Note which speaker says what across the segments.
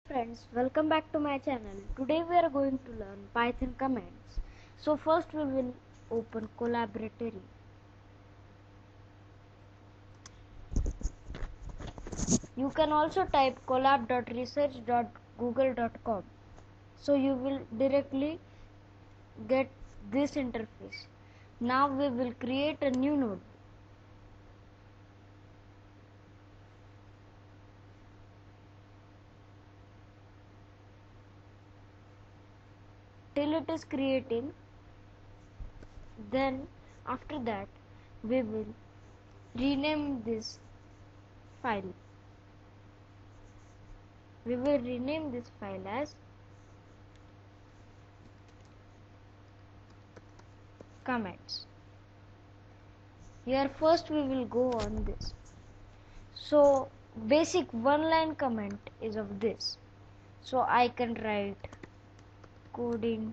Speaker 1: Friends, welcome back to my channel. Today we are going to learn Python commands. So first we will open Collaboratory. You can also type collab.research.google.com. So you will directly get this interface. Now we will create a new node. Till it is creating, then after that we will rename this file. We will rename this file as commands. Here first we will go on this. So basic one line comment is of this. So I can write coding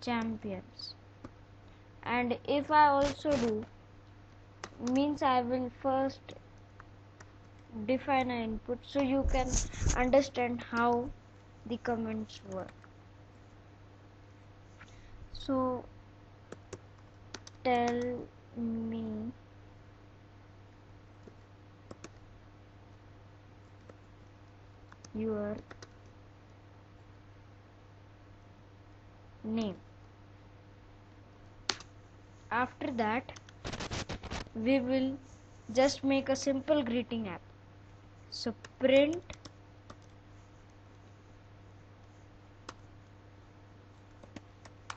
Speaker 1: champions, and if I also do, means I will first define an input so you can understand how the comments work. So tell me your name. After that we will just make a simple greeting app. So print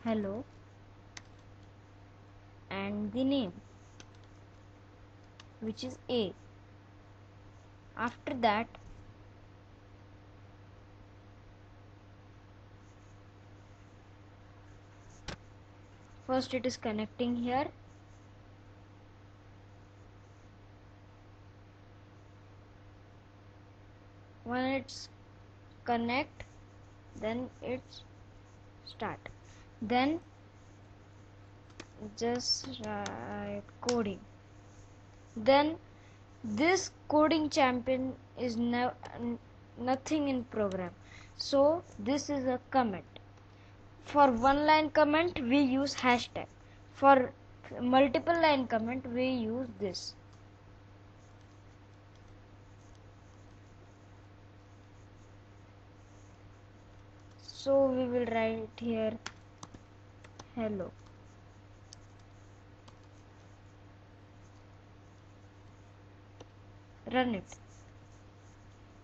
Speaker 1: hello and the name, which is A. After that first it is connecting here. When it's connect, then it's start. Then just write coding. Then this coding champion is nothing in program. So this is a comment. For one line comment we use hashtag. For multiple line comment we use this. So we will write here hello. Run it.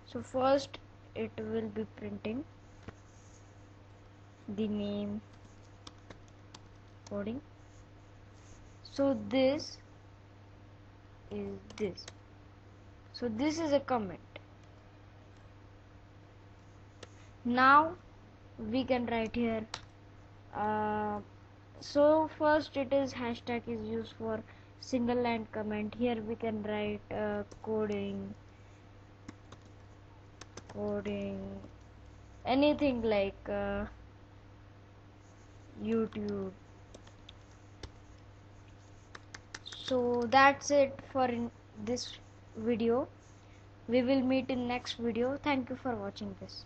Speaker 1: So first it will be printing the name coding. So this is this. So this is a comment. Now we can write here so first it is hashtag is used for single line comment. Here we can write coding anything like YouTube. So that's it for in this video. We will meet in next video. Thank you for watching this.